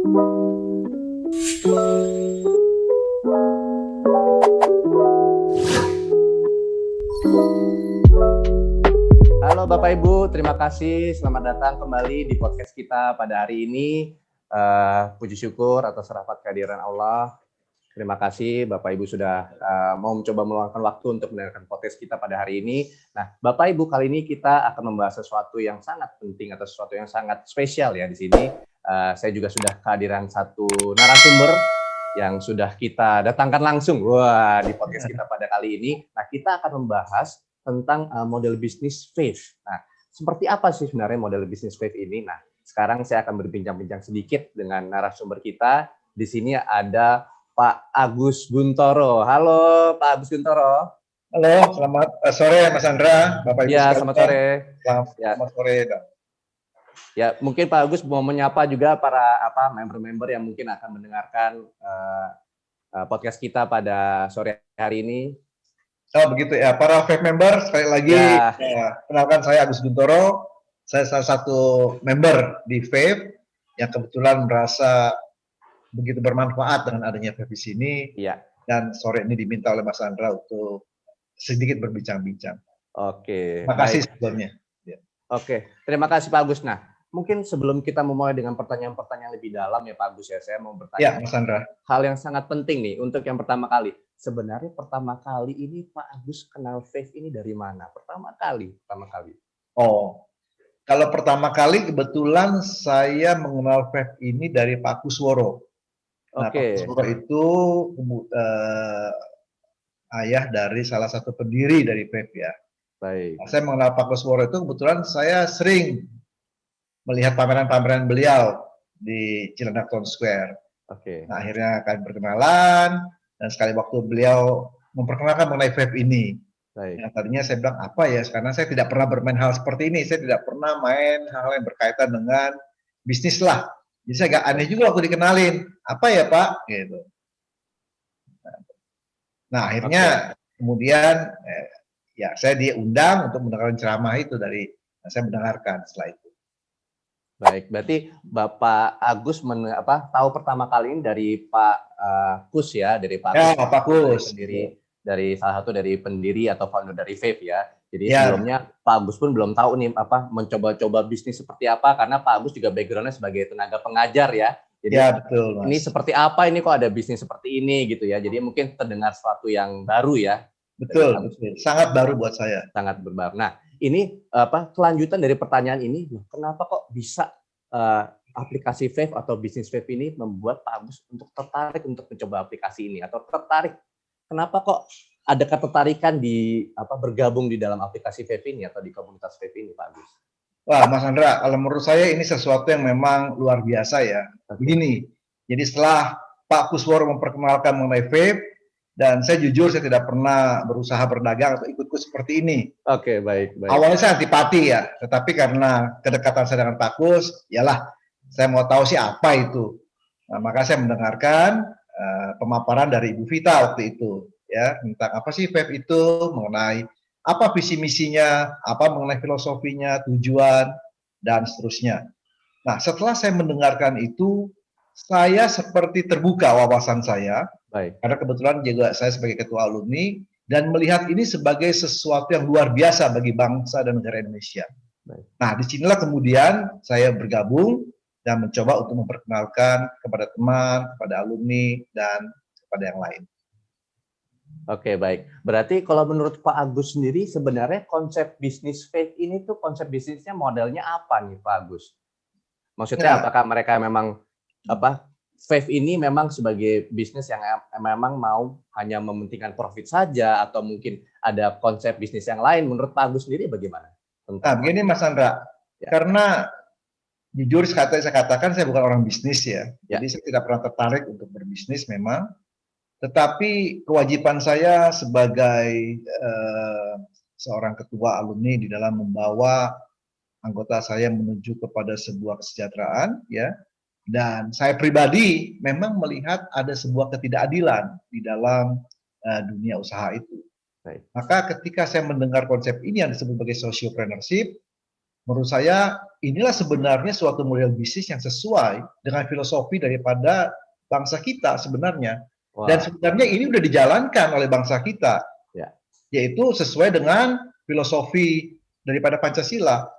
Halo Bapak Ibu, terima kasih. Selamat datang kembali di podcast kita pada hari ini. Puji syukur atas rahmat kehadiran Allah. Terima kasih Bapak Ibu sudah mau mencoba meluangkan waktu untuk mendengarkan podcast kita pada hari ini. Nah, Bapak Ibu, kali ini kita akan membahas sesuatu yang sangat penting atau sesuatu yang sangat spesial ya di sini. Saya juga sudah kehadiran satu narasumber yang sudah kita datangkan langsung di podcast kita pada kali ini. Nah, kita akan membahas tentang model bisnis Fave. Nah, seperti apa sih sebenarnya model bisnis Fave ini? Nah, sekarang saya akan berbincang-bincang sedikit dengan narasumber kita. Di sini ada Pak Agus Guntoro. Halo Pak Agus Guntoro. Halo, selamat sore Mas Andra, Bapak Ibu Ya, sekalian. selamat sore. Selamat sore, Dok. Ya, mungkin Pak Agus mau menyapa juga para member-member yang mungkin akan mendengarkan podcast kita pada sore hari ini. Oh begitu ya, para Fave member sekali lagi kenalkan saya Agus Guntoro. Saya salah satu member di Fave yang kebetulan merasa begitu bermanfaat dengan adanya Fave di sini. Iya. Dan sore ini diminta oleh Mas Andra untuk sedikit berbincang-bincang. Oke. Terima kasih sebelumnya. Ya. Oke, terima kasih Pak Agus. Nah, mungkin sebelum kita memulai dengan pertanyaan-pertanyaan lebih dalam ya Pak Agus ya, saya mau bertanya. Ya, Mas Andra. Hal yang sangat penting nih untuk yang pertama kali. Sebenarnya pertama kali ini Pak Agus kenal Fave ini dari mana? Pertama kali. Oh, kalau pertama kali kebetulan saya mengenal Fave ini dari Pak Kusworo. Nah, Pak Kusworo itu ayah dari salah satu pendiri dari Fave ya. Baik. Nah, saya mengenal Pak Kusworo itu kebetulan saya sering melihat pameran-pameran beliau di Cilandak Town Square. Oke. Nah, akhirnya kami berkenalan dan sekali waktu beliau memperkenalkan mengenai Fave ini. Baik. Nah, tadinya saya bilang apa ya, karena saya tidak pernah bermain hal seperti ini, saya tidak pernah main hal yang berkaitan dengan bisnis lah. Jadi saya agak aneh juga waktu dikenalin, apa ya Pak? Gitu. Nah akhirnya kemudian ya saya diundang untuk mendengarkan ceramah itu saya mendengarkan setelah itu. Baik, berarti Bapak Agus tahu pertama kali ini dari Pak Kus ya, dari Pak Kus. Ya, Pak Kus. Dari salah satu dari pendiri atau founder dari Fave ya. Jadi sebelumnya Pak Agus pun belum tahu nih mencoba-coba bisnis seperti apa karena Pak Agus juga backgroundnya sebagai tenaga pengajar ya. Jadi ya, betul, Mas. Ini seperti apa ini kok ada bisnis seperti ini gitu ya. Jadi mungkin terdengar sesuatu yang baru ya. Betul. Sangat baru buat saya. Sangat baru. Nah, ini kelanjutan dari pertanyaan ini, kenapa kok bisa aplikasi Fave atau bisnis Fave ini membuat Pak Agus untuk tertarik untuk mencoba aplikasi ini atau tertarik? Kenapa kok ada ketertarikan di bergabung di dalam aplikasi Fave ini atau di komunitas Fave ini, Pak Agus? Wah, Mas Andra, kalau menurut saya ini sesuatu yang memang luar biasa ya. Begini, jadi setelah Pak Kusworo memperkenalkan mengenai Fave, dan saya jujur saya tidak pernah berusaha berdagang atau ikut seperti ini. Oke, baik. Awalnya saya antipati ya, tetapi karena kedekatan saya dengan Pak Kus, yalah, saya mau tahu sih apa itu. Nah, maka saya mendengarkan pemaparan dari Ibu Vita waktu itu, ya tentang apa sih Fave itu, mengenai apa visi misinya, apa mengenai filosofinya, tujuan, dan seterusnya. Nah, setelah saya mendengarkan itu, saya seperti terbuka wawasan saya. Baik. Karena kebetulan juga saya sebagai ketua alumni dan melihat ini sebagai sesuatu yang luar biasa bagi bangsa dan negara Indonesia. Baik. Nah, disinilah kemudian saya bergabung dan mencoba untuk memperkenalkan kepada teman, kepada alumni, dan kepada yang lain. Oke, baik. Berarti kalau menurut Pak Agus sendiri, sebenarnya konsep bisnis Fave ini tuh konsep bisnisnya modelnya apa nih Pak Agus? Maksudnya apakah mereka memang Fave ini memang sebagai bisnis yang memang mau hanya mementingkan profit saja atau mungkin ada konsep bisnis yang lain? Menurut Pak Agus sendiri bagaimana? Nah, begini Mas Andra, karena jujur saya katakan saya bukan orang bisnis ya. Jadi saya tidak pernah tertarik untuk berbisnis memang. Tetapi kewajiban saya sebagai seorang ketua alumni di dalam membawa anggota saya menuju kepada sebuah kesejahteraan, ya. Dan saya pribadi memang melihat ada sebuah ketidakadilan di dalam dunia usaha itu. Maka ketika saya mendengar konsep ini yang disebut sebagai sociopreneurship, Menurut saya inilah sebenarnya suatu model bisnis yang sesuai dengan filosofi daripada bangsa kita sebenarnya. Dan Wah, sebenarnya ini sudah dijalankan oleh bangsa kita, ya, yaitu sesuai dengan filosofi daripada Pancasila.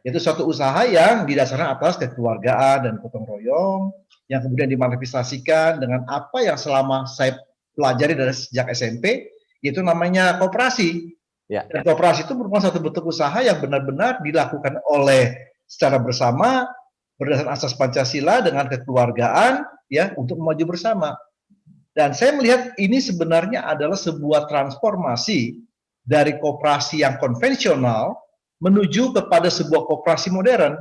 Yaitu suatu usaha yang didasarkan atas kekeluargaan dan gotong royong, yang kemudian dimanifestasikan dengan apa yang selama saya pelajari dari sejak SMP, yaitu namanya koperasi. ya, Dan koperasi itu merupakan satu bentuk usaha yang benar-benar dilakukan oleh secara bersama berdasarkan asas Pancasila dengan kekeluargaan ya untuk maju bersama. Dan saya melihat ini sebenarnya adalah sebuah transformasi dari koperasi yang konvensional menuju kepada sebuah koperasi modern.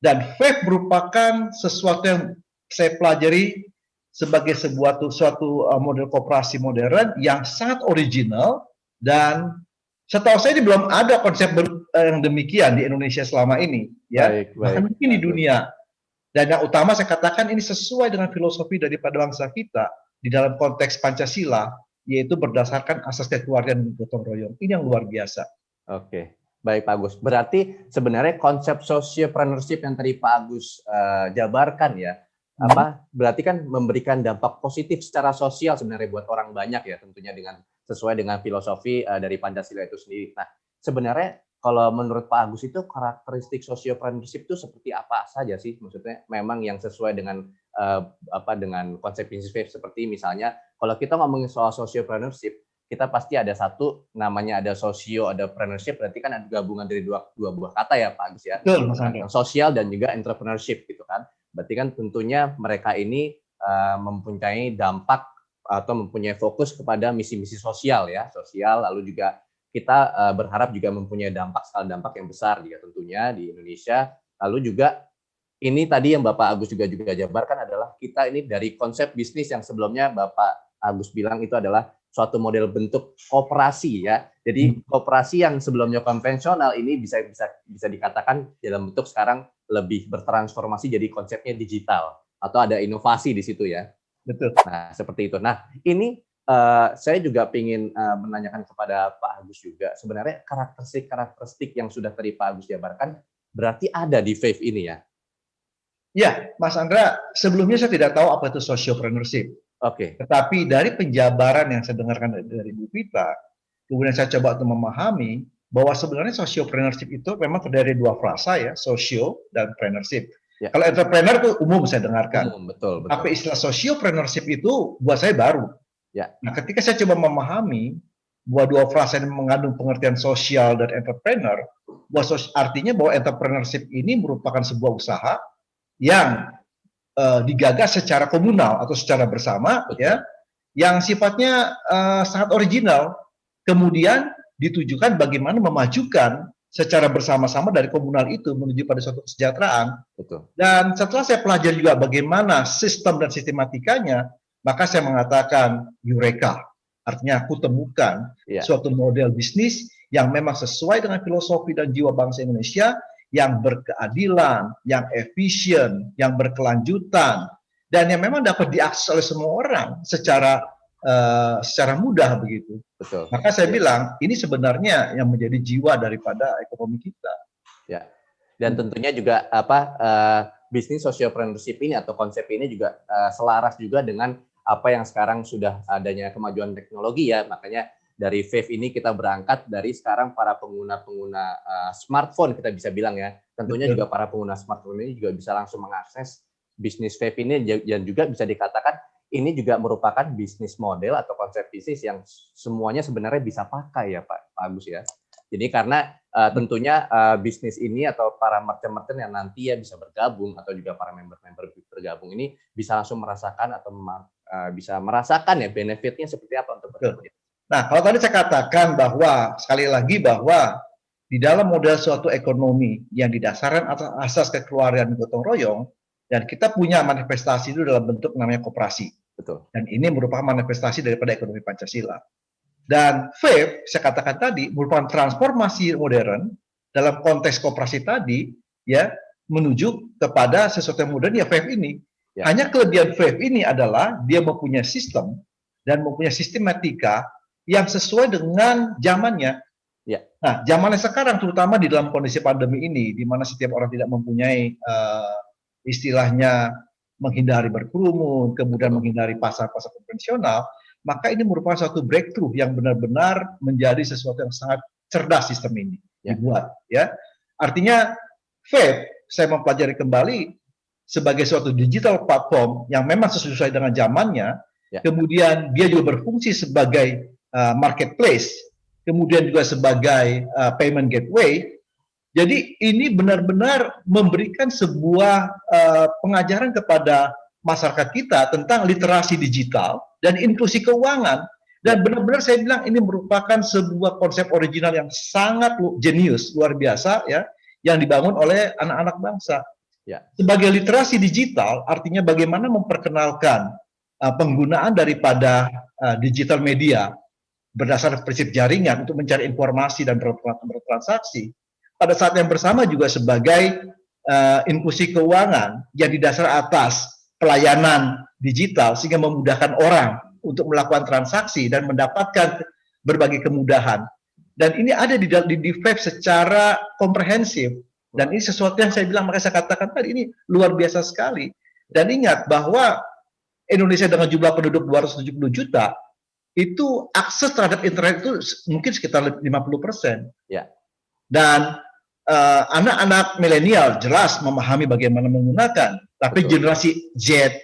Dan FEB merupakan sesuatu yang saya pelajari sebagai suatu model koperasi modern yang sangat original, dan setahu saya ini belum ada konsep yang demikian di Indonesia selama ini, ya. Bahkan mungkin di dunia. Dan yang utama saya katakan ini sesuai dengan filosofi daripada bangsa kita di dalam konteks Pancasila, yaitu berdasarkan asas kekeluargaan dan gotong royong. Ini yang luar biasa. Oke. Baik Pak Agus, berarti sebenarnya konsep sociopreneurship yang tadi Pak Agus jabarkan ya, berarti kan memberikan dampak positif secara sosial sebenarnya buat orang banyak ya, tentunya dengan sesuai dengan filosofi dari Pancasila itu sendiri. Nah, sebenarnya kalau menurut Pak Agus itu karakteristik sociopreneurship itu seperti apa saja sih? Maksudnya memang yang sesuai dengan dengan konsep bisnis seperti misalnya kalau kita ngomongin soal sociopreneurship, kita pasti ada satu namanya ada sosio, ada preneurship, berarti kan ada gabungan dari dua buah kata ya Pak Agus ya. Betul, Mas Andra. Sosial dan juga entrepreneurship gitu kan. Berarti kan tentunya mereka ini mempunyai dampak atau mempunyai fokus kepada misi-misi sosial ya, sosial, lalu juga kita berharap juga mempunyai skala dampak yang besar juga tentunya di Indonesia. Lalu juga ini tadi yang Bapak Agus juga jabarkan adalah kita ini dari konsep bisnis yang sebelumnya Bapak Agus bilang itu adalah suatu model bentuk koperasi ya. Jadi koperasi yang sebelumnya konvensional ini bisa dikatakan dalam bentuk sekarang lebih bertransformasi jadi konsepnya digital atau ada inovasi di situ ya. Betul. Nah, seperti itu. Nah, ini saya juga ingin menanyakan kepada Pak Agus juga. Sebenarnya karakteristik yang sudah tadi Pak Agus jabarkan berarti ada di Faith ini ya? Ya, Mas Andra, sebelumnya saya tidak tahu apa itu sociopreneurship. Oke. Tetapi dari penjabaran yang saya dengarkan dari Bu Vita, kemudian saya coba untuk memahami bahwa sebenarnya sociopreneurship itu memang terdiri dari dua frasa ya, socio dan preneurship. Ya. Kalau entrepreneur itu umum saya dengarkan. Betul. Tapi istilah sociopreneurship itu buat saya baru. Ya. Nah, ketika saya coba memahami bahwa dua frasa yang mengandung pengertian sosial dan entrepreneur, artinya bahwa entrepreneurship ini merupakan sebuah usaha yang digagas secara komunal atau secara bersama. Betul. Ya, yang sifatnya sangat original, kemudian ditujukan bagaimana memajukan secara bersama-sama dari komunal itu menuju pada suatu kesejahteraan. Betul. Dan setelah saya pelajari juga bagaimana sistem dan sistematikanya, maka saya mengatakan eureka, artinya aku temukan suatu model bisnis yang memang sesuai dengan filosofi dan jiwa bangsa Indonesia, yang berkeadilan, yang efisien, yang berkelanjutan, dan yang memang dapat diakses oleh semua orang secara mudah begitu. Betul. Maka saya bilang ini sebenarnya yang menjadi jiwa daripada ekonomi kita. Ya. Dan tentunya juga bisnis sociopreneurship ini atau konsep ini juga selaras juga dengan apa yang sekarang sudah adanya kemajuan teknologi ya. Makanya dari Faith ini kita berangkat dari sekarang para pengguna smartphone kita bisa bilang ya. Tentunya juga para pengguna smartphone ini juga bisa langsung mengakses bisnis Faith ini, dan juga bisa dikatakan ini juga merupakan bisnis model atau konsep bisnis yang semuanya sebenarnya bisa pakai ya Pak Agus ya. Jadi karena tentunya bisnis ini atau para merchant-merchant yang nanti ya bisa bergabung atau juga para member-member bergabung ini bisa langsung merasakan atau bisa merasakan ya benefitnya seperti apa untuk bergabung. Nah, kalau tadi saya katakan bahwa sekali lagi bahwa di dalam model suatu ekonomi yang didasarkan atas asas kekeluargaan gotong royong, dan kita punya manifestasi itu dalam bentuk namanya koperasi. Betul. Dan ini merupakan manifestasi daripada ekonomi Pancasila. Dan Faith, saya katakan tadi, merupakan transformasi modern dalam konteks koperasi tadi, ya, menuju kepada sesuatu yang modern, ya Faith ini. Ya. Hanya kelebihan Faith ini adalah dia mempunyai sistem dan mempunyai sistematika yang sesuai dengan zamannya. Ya. Nah, zamannya sekarang terutama di dalam kondisi pandemi ini, di mana setiap orang tidak mempunyai istilahnya menghindari berkerumun, kemudian menghindari pasar-pasar konvensional, maka ini merupakan suatu breakthrough yang benar-benar menjadi sesuatu yang sangat cerdas sistem ini dibuat. Ya, artinya Vape saya mempelajari kembali sebagai suatu digital platform yang memang sesuai dengan zamannya. Kemudian dia juga berfungsi sebagai marketplace, kemudian juga sebagai payment gateway. Jadi ini benar-benar memberikan sebuah pengajaran kepada masyarakat kita tentang literasi digital dan inklusi keuangan. Dan benar-benar saya bilang ini merupakan sebuah konsep original yang sangat jenius, luar biasa ya, yang dibangun oleh anak-anak bangsa. Sebagai literasi digital, artinya bagaimana memperkenalkan penggunaan daripada digital media berdasarkan prinsip jaringan untuk mencari informasi dan bertransaksi. Pada saat yang bersama juga sebagai inklusi keuangan yang didasar atas pelayanan digital sehingga memudahkan orang untuk melakukan transaksi dan mendapatkan berbagai kemudahan. Dan ini ada di Vape secara komprehensif. Dan ini sesuatu yang saya bilang, makanya saya katakan tadi, ini luar biasa sekali. Dan ingat bahwa Indonesia dengan jumlah penduduk 270 juta, itu akses terhadap internet itu mungkin sekitar 50%. Dan anak-anak milenial jelas memahami bagaimana menggunakan, tapi generasi Z,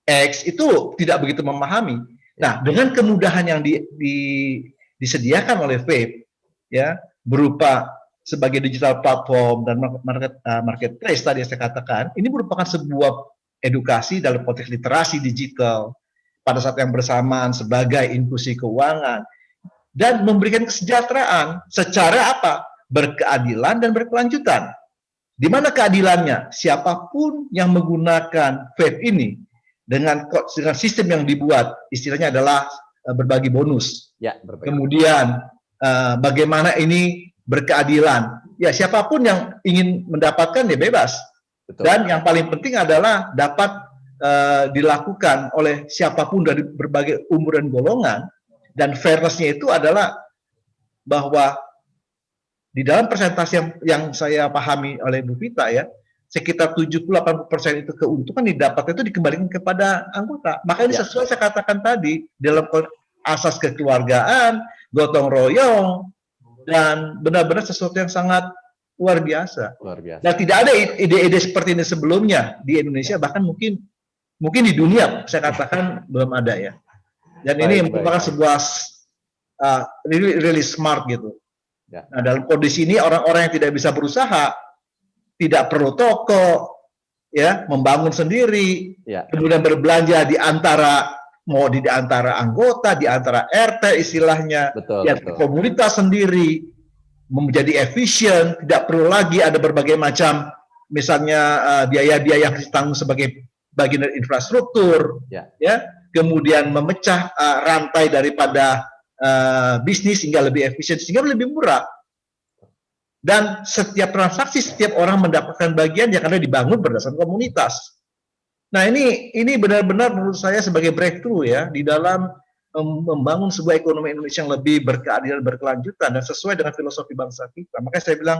X itu tidak begitu memahami. Nah, dengan kemudahan yang disediakan oleh Vape, ya, berupa sebagai digital platform dan marketplace tadi yang saya katakan, ini merupakan sebuah edukasi dalam konteks literasi digital pada saat yang bersamaan sebagai inklusi keuangan dan memberikan kesejahteraan secara apa? Berkeadilan dan berkelanjutan. Di mana keadilannya? Siapapun yang menggunakan Vape ini dengan sistem yang dibuat, istilahnya adalah berbagi bonus. Kemudian bagaimana ini berkeadilan? Ya, siapapun yang ingin mendapatkan ya bebas. Dan yang paling penting adalah dapat dilakukan oleh siapapun dari berbagai umur dan golongan. Dan fairness-nya itu adalah bahwa di dalam persentase yang saya pahami oleh Bu Vita ya, sekitar 70-80% itu keuntungan didapat itu dikembalikan kepada anggota. Maka ini sesuai saya katakan tadi, dalam asas kekeluargaan, gotong royong, dan benar-benar sesuatu yang sangat luar biasa. Dan tidak ada ide-ide seperti ini sebelumnya di Indonesia, bahkan mungkin di dunia saya katakan belum ada ya. Dan ini merupakan sebuah really smart gitu. Nah, dalam kondisi ini orang-orang yang tidak bisa berusaha, tidak perlu toko, ya, membangun sendiri, kemudian berbelanja di antara anggota, di antara RT istilahnya, komunitas sendiri, menjadi efisien, tidak perlu lagi ada berbagai macam, misalnya biaya-biaya yang ditanggung sebagai bagian dari infrastruktur, ya, kemudian memecah rantai daripada bisnis sehingga lebih efisien, sehingga lebih murah. Dan setiap transaksi, setiap orang mendapatkan bagian yang ada dibangun berdasarkan komunitas. Nah, ini benar-benar menurut saya sebagai breakthrough ya di dalam membangun sebuah ekonomi Indonesia yang lebih berkeadilan, berkelanjutan dan sesuai dengan filosofi bangsa kita. Makanya saya bilang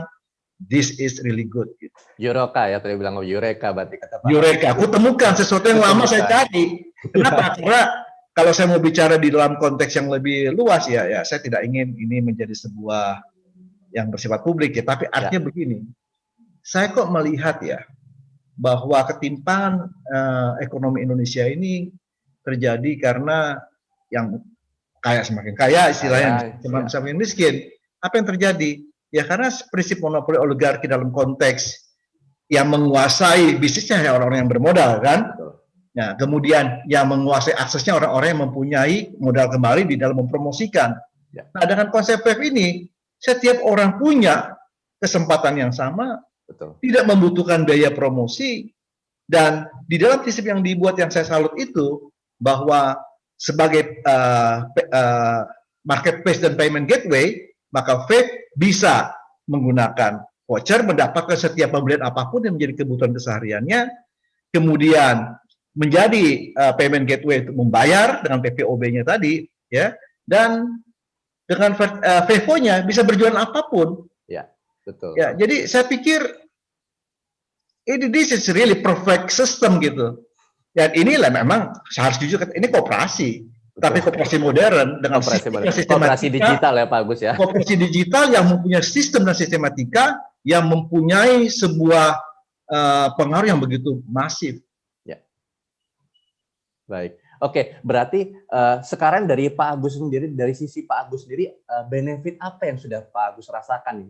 this is really good. Gitu. Eureka ya, tadi bilang Eureka berarti kata Pak. Eureka, aku temukan sesuatu yang lama saya cari. Kenapa? Karena kalau saya mau bicara di dalam konteks yang lebih luas ya saya tidak ingin ini menjadi sebuah yang bersifat publik ya, tapi artinya begini. Saya kok melihat ya bahwa ketimpangan ekonomi Indonesia ini terjadi karena yang kaya semakin kaya istilahnya, semakin miskin. Apa yang terjadi? Ya karena prinsip monopoli oligarki dalam konteks yang menguasai bisnisnya orang-orang yang bermodal kan. Nah, kemudian yang menguasai aksesnya orang-orang yang mempunyai modal kembali di dalam mempromosikan. Nah, dengan konsep Vape ini, setiap orang punya kesempatan yang sama, tidak membutuhkan biaya promosi, dan di dalam prinsip yang dibuat yang saya salut itu, bahwa sebagai marketplace dan payment gateway, maka Vape bisa menggunakan voucher, mendapatkan setiap pembelian apapun yang menjadi kebutuhan kesehariannya, kemudian menjadi payment gateway untuk membayar dengan PPOB-nya tadi, ya, dan dengan Vevo-nya bisa berjualan apapun. Ya, betul. Ya, jadi saya pikir this is really perfect system gitu. Dan inilah memang saya harus jujur, ini koperasi. Betul. Tapi koperasi modern dengan koperasi digital ya Pak Agus ya. Koperasi digital yang mempunyai sistem dan sistematika yang mempunyai sebuah pengaruh yang begitu masif. Ya. Baik. Oke, berarti sekarang dari Pak Agus sendiri, dari sisi Pak Agus sendiri, benefit apa yang sudah Pak Agus rasakan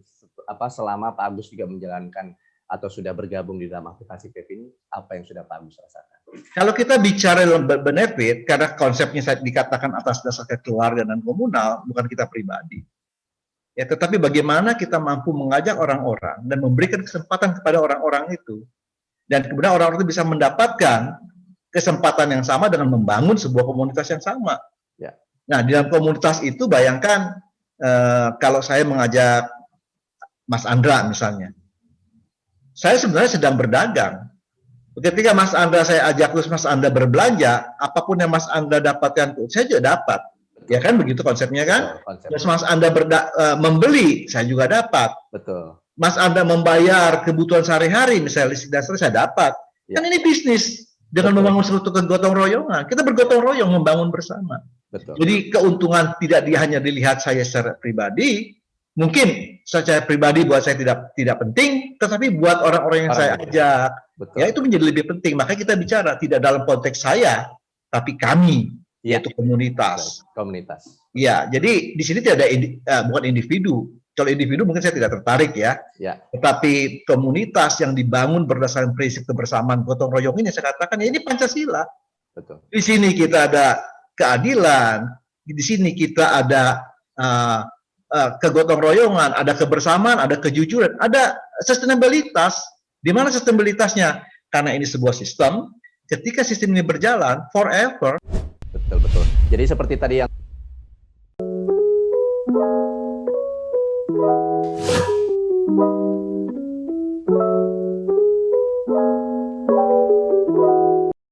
selama Pak Agus juga menjalankan atau sudah bergabung di dalam aplikasi PEP ini, apa yang sudah Pak Agus rasakan? Kalau kita bicara benefit, karena konsepnya saya dikatakan atas dasar keluarga dan komunal, bukan kita pribadi. Ya, tetapi bagaimana kita mampu mengajak orang-orang dan memberikan kesempatan kepada orang-orang itu, dan kemudian orang-orang itu bisa mendapatkan kesempatan yang sama dengan membangun sebuah komunitas yang sama. Ya. Nah, di dalam komunitas itu bayangkan kalau saya mengajak Mas Andra misalnya, saya sebenarnya sedang berdagang. Ketika Mas Andra saya ajak terus Mas Andra berbelanja, apapun yang Mas Andra dapatkan, saya juga dapat. Ya kan begitu konsepnya kan? Terus Mas Andra membeli, saya juga dapat. Betul. Mas Andra membayar kebutuhan sehari-hari, misalnya listrik dasar saya dapat. Ya. Kan ini bisnis. Dengan membangun suatu kegotong royongan, kita bergotong royong membangun bersama. Betul. Jadi keuntungan tidak hanya dilihat saya secara pribadi, mungkin secara pribadi buat saya tidak penting, tetapi buat orang-orang yang saya ajak, betul, ya itu menjadi lebih penting. Makanya kita bicara tidak dalam konteks saya, tapi kami, yaitu komunitas. Komunitas. Ya, jadi di sini tidak ada bukan individu. Kalau individu mungkin saya tidak tertarik ya. Tetapi komunitas yang dibangun berdasarkan prinsip kebersamaan gotong royong ini, saya katakan ya ini Pancasila. Betul. Di sini kita ada keadilan, di sini kita ada kegotong royongan, ada kebersamaan, ada kejujuran, ada sustainabilitas. Di mana sustainabilitasnya? Karena ini sebuah sistem, ketika sistem ini berjalan forever. Betul. Jadi seperti tadi yang